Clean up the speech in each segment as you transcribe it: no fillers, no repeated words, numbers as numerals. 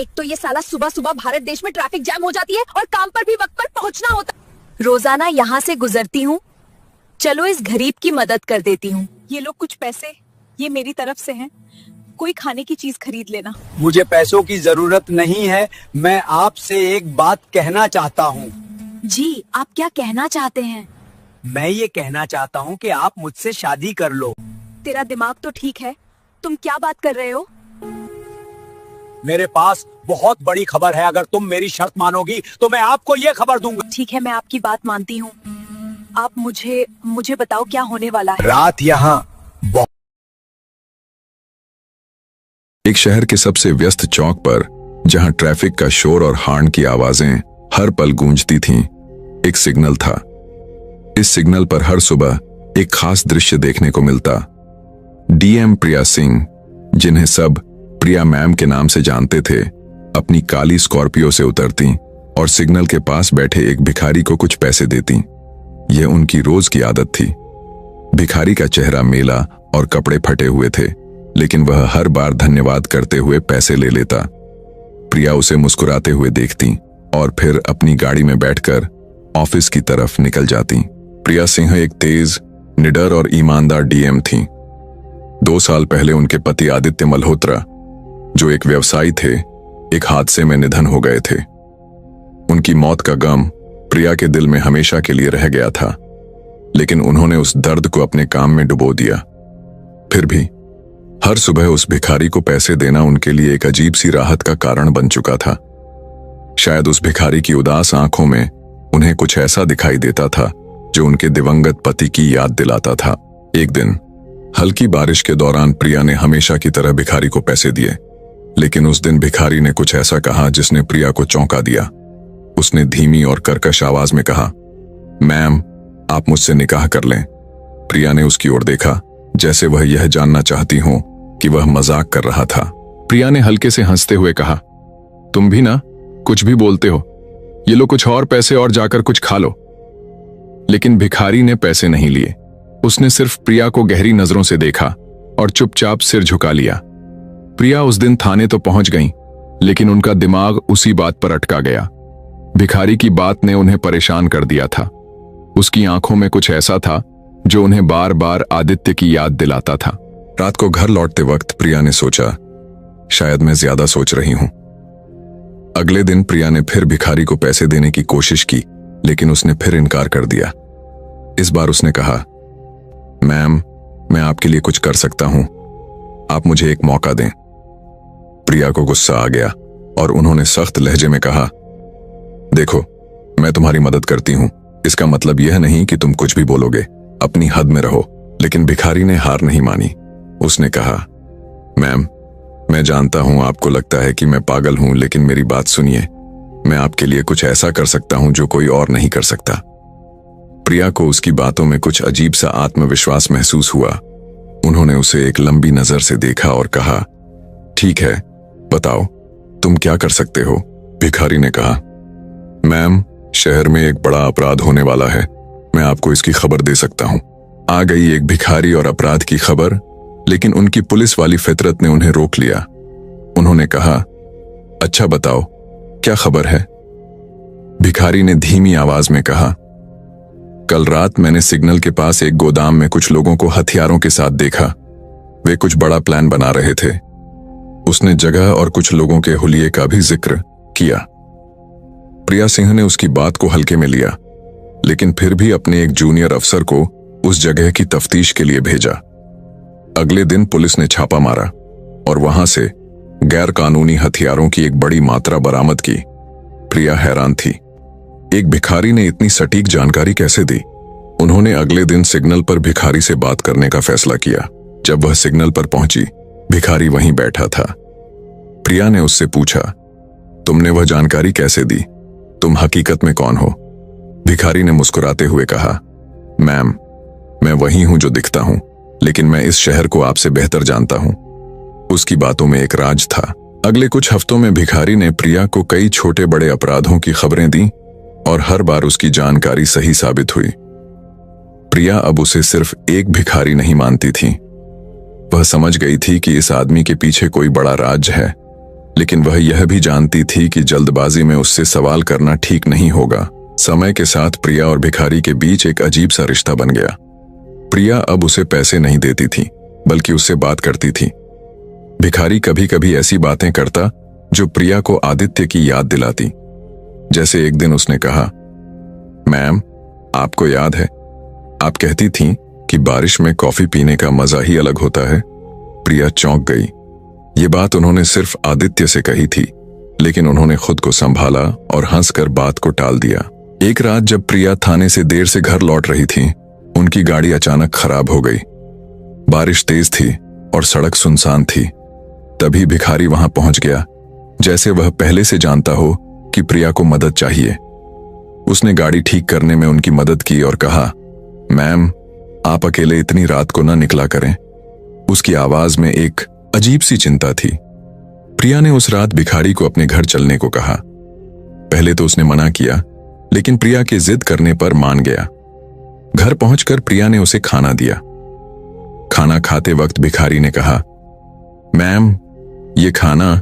एक तो ये साला सुबह सुबह भारत देश में ट्रैफिक जैम हो जाती है और काम पर भी वक्त पर पहुंचना होता। रोजाना यहाँ से गुजरती हूँ, चलो इस गरीब की मदद कर देती हूँ। ये लो कुछ पैसे, ये मेरी तरफ से हैं। कोई खाने की चीज खरीद लेना। मुझे पैसों की जरूरत नहीं है, मैं आपसे एक बात कहना चाहता हूँ। जी, आप क्या कहना चाहते हैं? मैं ये कहना चाहता हूँ कि आप मुझसे शादी कर लो। तेरा दिमाग तो ठीक है, तुम क्या बात कर रहे हो? मेरे पास बहुत बड़ी खबर है, अगर तुम मेरी शर्त मानोगी तो मैं आपको ये खबर दूंगा। ठीक है, मैं आपकी बात मानती हूँ। आप मुझे बताओ क्या होने वाला है। रात यहाँ एक शहर के सबसे व्यस्त चौक पर, जहां ट्रैफिक का शोर और हॉर्न की आवाजें हर पल गूंजती थीं, एक सिग्नल था। इस सिग्नल पर हर सुबह एक खास दृश्य देखने को मिलता। डीएम प्रिया सिंह, जिन्हें सब प्रिया मैम के नाम से जानते थे, अपनी काली स्कॉर्पियो से उतरती और सिग्नल के पास बैठे एक भिखारी को कुछ पैसे देती। यह उनकी रोज की आदत थी। भिखारी का चेहरा मेला और कपड़े फटे हुए थे, लेकिन वह हर बार धन्यवाद करते हुए पैसे ले लेता। प्रिया उसे मुस्कुराते हुए देखती और फिर अपनी गाड़ी में बैठकर ऑफिस की तरफ निकल जाती। प्रिया सिंह एक तेज, निडर और ईमानदार डीएम थीं। 2 साल पहले उनके पति आदित्य मल्होत्रा, जो एक व्यवसायी थे, एक हादसे में निधन हो गए थे। उनकी मौत का गम प्रिया के दिल में हमेशा के लिए रह गया था, लेकिन उन्होंने उस दर्द को अपने काम में डुबो दिया। फिर भी हर सुबह उस भिखारी को पैसे देना उनके लिए एक अजीब सी राहत का कारण बन चुका था। शायद उस भिखारी की उदास आंखों में उन्हें कुछ ऐसा दिखाई देता था जो उनके दिवंगत पति की याद दिलाता था। एक दिन हल्की बारिश के दौरान प्रिया ने हमेशा की तरह भिखारी को पैसे दिए, लेकिन उस दिन भिखारी ने कुछ ऐसा कहा जिसने प्रिया को चौंका दिया। उसने धीमी और कर्कश आवाज में कहा, मैम, आप मुझसे निकाह कर लें। प्रिया ने उसकी ओर देखा, जैसे वह यह जानना चाहती हो कि वह मजाक कर रहा था। प्रिया ने हल्के से हंसते हुए कहा, तुम भी ना कुछ भी बोलते हो, ये लो कुछ और पैसे और जाकर कुछ खा लो। लेकिन भिखारी ने पैसे नहीं लिए। उसने सिर्फ प्रिया को गहरी नजरों से देखा और चुपचाप सिर झुका लिया। प्रिया उस दिन थाने तो पहुंच गईं, लेकिन उनका दिमाग उसी बात पर अटका गया। भिखारी की बात ने उन्हें परेशान कर दिया था। उसकी आंखों में कुछ ऐसा था जो उन्हें बार बार आदित्य की याद दिलाता था। रात को घर लौटते वक्त प्रिया ने सोचा, शायद मैं ज्यादा सोच रही हूं। अगले दिन प्रिया ने फिर भिखारी को पैसे देने की कोशिश की, लेकिन उसने फिर इनकार कर दिया। इस बार उसने कहा, मैम, मैं आपके लिए कुछ कर सकता हूं, आप मुझे एक मौका दें। प्रिया को गुस्सा आ गया और उन्होंने सख्त लहजे में कहा, देखो, मैं तुम्हारी मदद करती हूं, इसका मतलब यह नहीं कि तुम कुछ भी बोलोगे, अपनी हद में रहो। लेकिन भिखारी ने हार नहीं मानी। उसने कहा, मैम, मैं जानता हूं आपको लगता है कि मैं पागल हूं, लेकिन मेरी बात सुनिए, मैं आपके लिए कुछ ऐसा कर सकता हूं जो कोई और नहीं कर सकता। प्रिया को उसकी बातों में कुछ अजीब सा आत्मविश्वास महसूस हुआ। उन्होंने उसे एक लंबी नजर से देखा और कहा, ठीक है, बताओ तुम क्या कर सकते हो। भिखारी ने कहा, मैम, शहर में एक बड़ा अपराध होने वाला है, मैं आपको इसकी खबर दे सकता हूं। आ गई एक भिखारी और अपराध की खबर, लेकिन उनकी पुलिस वाली फितरत ने उन्हें रोक लिया। उन्होंने कहा, अच्छा बताओ, क्या खबर है। भिखारी ने धीमी आवाज में कहा, कल रात मैंने सिग्नल के पास एक गोदाम में कुछ लोगों को हथियारों के साथ देखा। वे कुछ बड़ा प्लान बना रहे थे। उसने जगह और कुछ लोगों के हुलिये का भी जिक्र किया। प्रिया सिंह ने उसकी बात को हल्के में लिया, लेकिन फिर भी अपने एक जूनियर अफसर को उस जगह की तफ्तीश के लिए भेजा। अगले दिन पुलिस ने छापा मारा और वहां से गैर कानूनी हथियारों की एक बड़ी मात्रा बरामद की। प्रिया हैरान थी, एक भिखारी ने इतनी सटीक जानकारी कैसे दी। उन्होंने अगले दिन सिग्नल पर भिखारी से बात करने का फैसला किया। जब वह सिग्नल पर पहुंची, भिखारी वहीं बैठा था। प्रिया ने उससे पूछा, तुमने वह जानकारी कैसे दी, तुम हकीकत में कौन हो। भिखारी ने मुस्कुराते हुए कहा, मैम, मैं वही हूं जो दिखता हूं, लेकिन मैं इस शहर को आपसे बेहतर जानता हूं। उसकी बातों में एक राज था। अगले कुछ हफ्तों में भिखारी ने प्रिया को कई छोटे बड़े अपराधों की खबरें दी और हर बार उसकी जानकारी सही साबित हुई। प्रिया अब उसे सिर्फ एक भिखारी नहीं मानती थी। वह समझ गई थी कि इस आदमी के पीछे कोई बड़ा राज है, लेकिन वह यह भी जानती थी कि जल्दबाजी में उससे सवाल करना ठीक नहीं होगा। समय के साथ प्रिया और भिखारी के बीच एक अजीब सा रिश्ता बन गया। प्रिया अब उसे पैसे नहीं देती थी, बल्कि उससे बात करती थी। भिखारी कभी कभी ऐसी बातें करता जो प्रिया को आदित्य की याद दिलाती। जैसे एक दिन उसने कहा, मैम, आपको याद है, आप कहती थीं कि बारिश में कॉफी पीने का मजा ही अलग होता है। प्रिया चौंक गई। ये बात उन्होंने सिर्फ आदित्य से कही थी, लेकिन उन्होंने खुद को संभाला और हंसकर बात को टाल दिया। एक रात जब प्रिया थाने से देर से घर लौट रही थी, उनकी गाड़ी अचानक खराब हो गई। बारिश तेज थी और सड़क सुनसान थी। तभी भिखारी वहां पहुंच गया, जैसे वह पहले से जानता हो कि प्रिया को मदद चाहिए। उसने गाड़ी ठीक करने में उनकी मदद की और कहा, मैम, आप अकेले इतनी रात को न निकला करें। उसकी आवाज में एक अजीब सी चिंता थी। प्रिया ने उस रात भिखारी को अपने घर चलने को कहा। पहले तो उसने मना किया, लेकिन प्रिया के जिद करने पर मान गया। घर पहुंचकर प्रिया ने उसे खाना दिया। खाना खाते वक्त भिखारी ने कहा, मैम, ये खाना,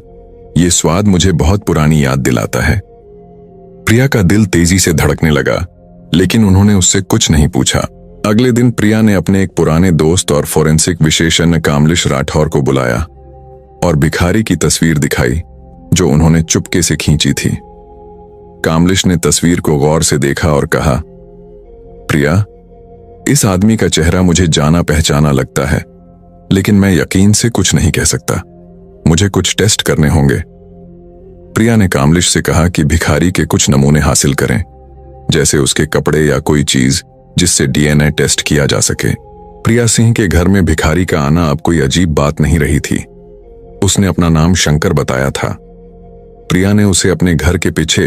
ये स्वाद मुझे बहुत पुरानी याद दिलाता है। प्रिया का दिल तेजी से धड़कने लगा, लेकिन उन्होंने उससे कुछ नहीं पूछा। अगले दिन प्रिया ने अपने एक पुराने दोस्त और फोरेंसिक विशेषज्ञ कामलिश राठौर को बुलाया और भिखारी की तस्वीर दिखाई, जो उन्होंने चुपके से खींची थी। कामलिश ने तस्वीर को गौर से देखा और कहा, प्रिया, इस आदमी का चेहरा मुझे जाना पहचाना लगता है, लेकिन मैं यकीन से कुछ नहीं कह सकता। मुझे कुछ टेस्ट करने होंगे। प्रिया ने कामलिश से कहा कि भिखारी के कुछ नमूने हासिल करें, जैसे उसके कपड़े या कोई चीज जिससे डीएनए टेस्ट किया जा सके। प्रिया सिंह के घर में भिखारी का आना अब कोई अजीब बात नहीं रही थी। उसने अपना नाम शंकर बताया था। प्रिया ने उसे अपने घर के पीछे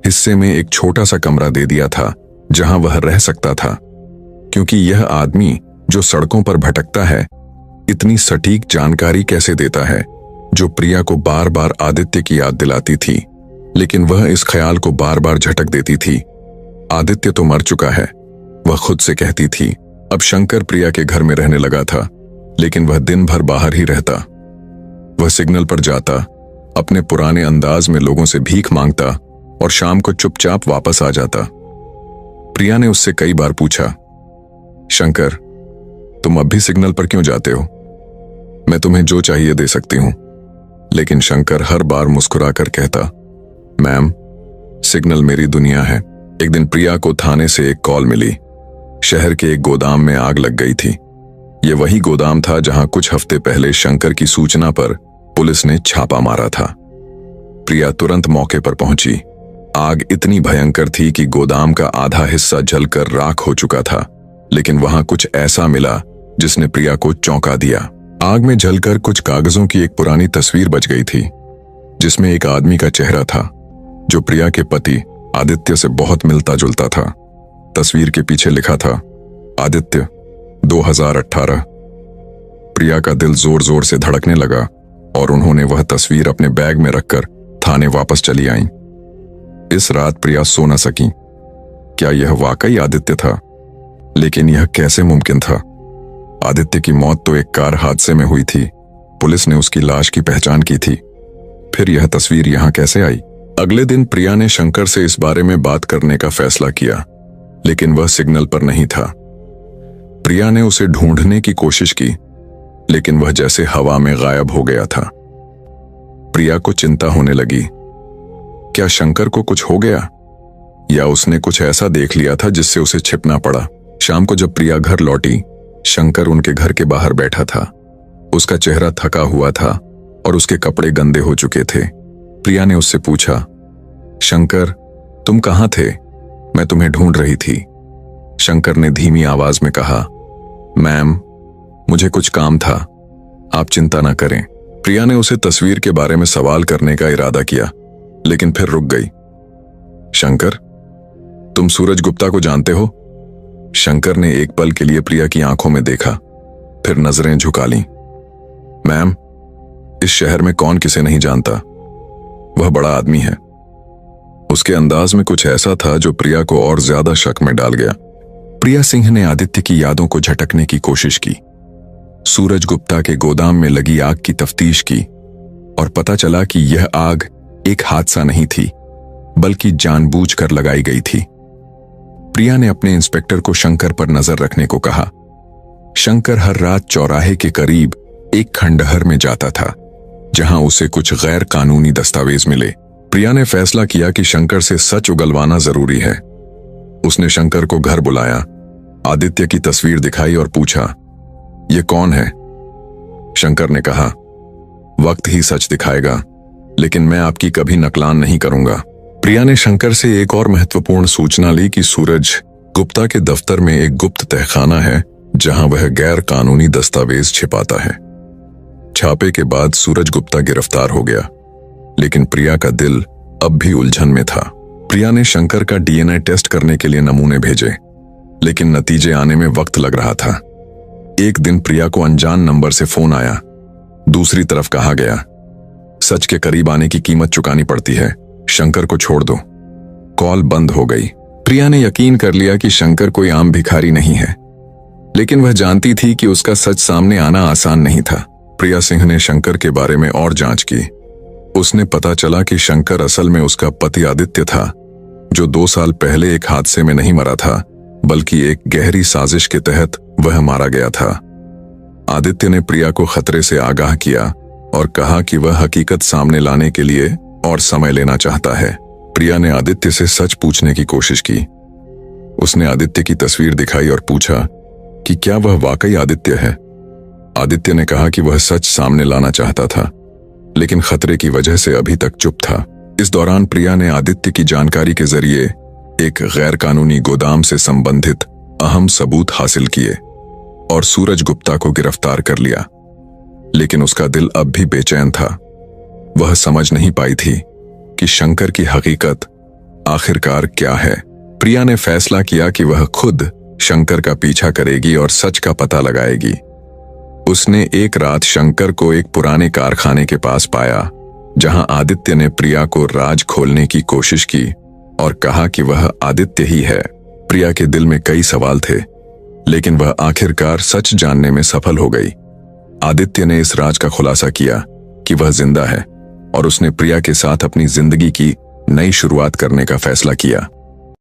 हिस्से में एक छोटा सा कमरा दे दिया था, जहां वह रह सकता था, क्योंकि यह आदमी जो सड़कों पर भटकता है, इतनी सटीक जानकारी कैसे देता है, जो प्रिया को बार बार आदित्य की याद दिलाती थी। लेकिन वह इस ख्याल को बार बार झटक देती थी, आदित्य तो मर चुका है। वह खुद से कहती थी। अब शंकर प्रिया के घर में रहने लगा था, लेकिन वह दिन भर बाहर ही रहता। वह सिग्नल पर जाता, अपने पुराने अंदाज में लोगों से भीख मांगता और शाम को चुपचाप वापस आ जाता। प्रिया ने उससे कई बार पूछा, शंकर, तुम अब भी सिग्नल पर क्यों जाते हो? मैं तुम्हें जो चाहिए दे सकती हूं। लेकिन शंकर हर बार मुस्कुराकर कहता, मैम, सिग्नल मेरी दुनिया है। एक दिन प्रिया को थाने से एक कॉल मिली। शहर के एक गोदाम में आग लग गई थी। यह वही गोदाम था जहां कुछ हफ्ते पहले शंकर की सूचना पर पुलिस ने छापा मारा था। प्रिया तुरंत मौके पर पहुंची। आग इतनी भयंकर थी कि गोदाम का आधा हिस्सा जलकर राख हो चुका था, लेकिन वहां कुछ ऐसा मिला जिसने प्रिया को चौंका दिया। आग में जलकर कुछ कागजों की एक पुरानी तस्वीर बच गई थी, जिसमें एक आदमी का चेहरा था जो प्रिया के पति आदित्य से बहुत मिलता जुलता था। तस्वीर के पीछे लिखा था, आदित्य 2018। प्रिया का दिल जोर जोर से धड़कने लगा और उन्होंने वह तस्वीर अपने बैग में रखकर थाने वापस चली आईं। इस रात प्रिया सो न सकी। क्या यह वाकई आदित्य था? लेकिन यह कैसे मुमकिन था? आदित्य की मौत तो एक कार हादसे में हुई थी। पुलिस ने उसकी लाश की पहचान की थी। फिर यह तस्वीर यहां कैसे आई? अगले दिन प्रिया ने शंकर से इस बारे में बात करने का फैसला किया, लेकिन वह सिग्नल पर नहीं था। प्रिया ने उसे ढूंढने की कोशिश की, लेकिन वह जैसे हवा में गायब हो गया था। प्रिया को चिंता होने लगी। क्या शंकर को कुछ हो गया, या उसने कुछ ऐसा देख लिया था जिससे उसे छिपना पड़ा? शाम को जब प्रिया घर लौटी, शंकर उनके घर के बाहर बैठा था। उसका चेहरा थका हुआ था और उसके कपड़े गंदे हो चुके थे। प्रिया ने उससे पूछा, शंकर, तुम कहां थे? मैं तुम्हें ढूंढ रही थी। शंकर ने धीमी आवाज में कहा, मैम, मुझे कुछ काम था, आप चिंता ना करें। प्रिया ने उसे तस्वीर के बारे में सवाल करने का इरादा किया, लेकिन फिर रुक गई। शंकर, तुम सूरज गुप्ता को जानते हो? शंकर ने एक पल के लिए प्रिया की आंखों में देखा, फिर नजरें झुका लीं। मैम, इस शहर में कौन किसे नहीं जानता? वह बड़ा आदमी है। उसके अंदाज में कुछ ऐसा था जो प्रिया को और ज्यादा शक में डाल गया। प्रिया सिंह ने आदित्य की यादों को झटकने की कोशिश की, सूरज गुप्ता के गोदाम में लगी आग की तफ्तीश की, और पता चला कि यह आग एक हादसा नहीं थी, बल्कि जानबूझकर लगाई गई थी। प्रिया ने अपने इंस्पेक्टर को शंकर पर नजर रखने को कहा। शंकर हर रात चौराहे के करीब एक खंडहर में जाता था, जहां उसे कुछ गैर कानूनी दस्तावेज मिले। प्रिया ने फैसला किया कि शंकर से सच उगलवाना जरूरी है। उसने शंकर को घर बुलाया, आदित्य की तस्वीर दिखाई और पूछा, "यह कौन है?" शंकर ने कहा, "वक्त ही सच दिखाएगा, लेकिन मैं आपकी कभी नकलान नहीं करूंगा।" प्रिया ने शंकर से एक और महत्वपूर्ण सूचना ली कि सूरज गुप्ता के दफ्तर में एक गुप्त तहखाना है, जहां वह गैर कानूनी दस्तावेज छिपाता है। छापे के बाद सूरज गुप्ता गिरफ्तार हो गया, लेकिन प्रिया का दिल अब भी उलझन में था। प्रिया ने शंकर का डीएनए टेस्ट करने के लिए नमूने भेजे, लेकिन नतीजे आने में वक्त लग रहा था। एक दिन प्रिया को अनजान नंबर से फोन आया। दूसरी तरफ कहा गया, "सच के करीब आने की कीमत चुकानी पड़ती है, शंकर को छोड़ दो।" कॉल बंद हो गई। प्रिया ने यकीन कर लिया कि शंकर कोई आम भिखारी नहीं है, लेकिन वह जानती थी कि उसका सच सामने आना आसान नहीं था। प्रिया सिंह ने शंकर के बारे में और जांच की। उसने पता चला कि शंकर असल में उसका पति आदित्य था, जो 2 साल पहले एक हादसे में नहीं मरा था, बल्कि एक गहरी साजिश के तहत वह मारा गया था। आदित्य ने प्रिया को खतरे से आगाह किया और कहा कि वह हकीकत सामने लाने के लिए और समय लेना चाहता है। प्रिया ने आदित्य से सच पूछने की कोशिश की। उसने आदित्य की तस्वीर दिखाई और पूछा कि क्या वह वाकई आदित्य है। आदित्य ने कहा कि वह सच सामने लाना चाहता था, लेकिन खतरे की वजह से अभी तक चुप था। इस दौरान प्रिया ने आदित्य की जानकारी के जरिए एक गैर कानूनी गोदाम से संबंधित अहम सबूत हासिल किए और सूरज गुप्ता को गिरफ्तार कर लिया। लेकिन उसका दिल अब भी बेचैन था। वह समझ नहीं पाई थी कि शंकर की हकीकत आखिरकार क्या है। प्रिया ने फैसला किया कि वह खुद शंकर का पीछा करेगी और सच का पता लगाएगी। उसने एक रात शंकर को एक पुराने कारखाने के पास पाया, जहां आदित्य ने प्रिया को राज खोलने की कोशिश की और कहा कि वह आदित्य ही है। प्रिया के दिल में कई सवाल थे, लेकिन वह आखिरकार सच जानने में सफल हो गई। आदित्य ने इस राज का खुलासा किया कि वह जिंदा है और उसने प्रिया के साथ अपनी जिंदगी की नई शुरुआत करने का फैसला किया।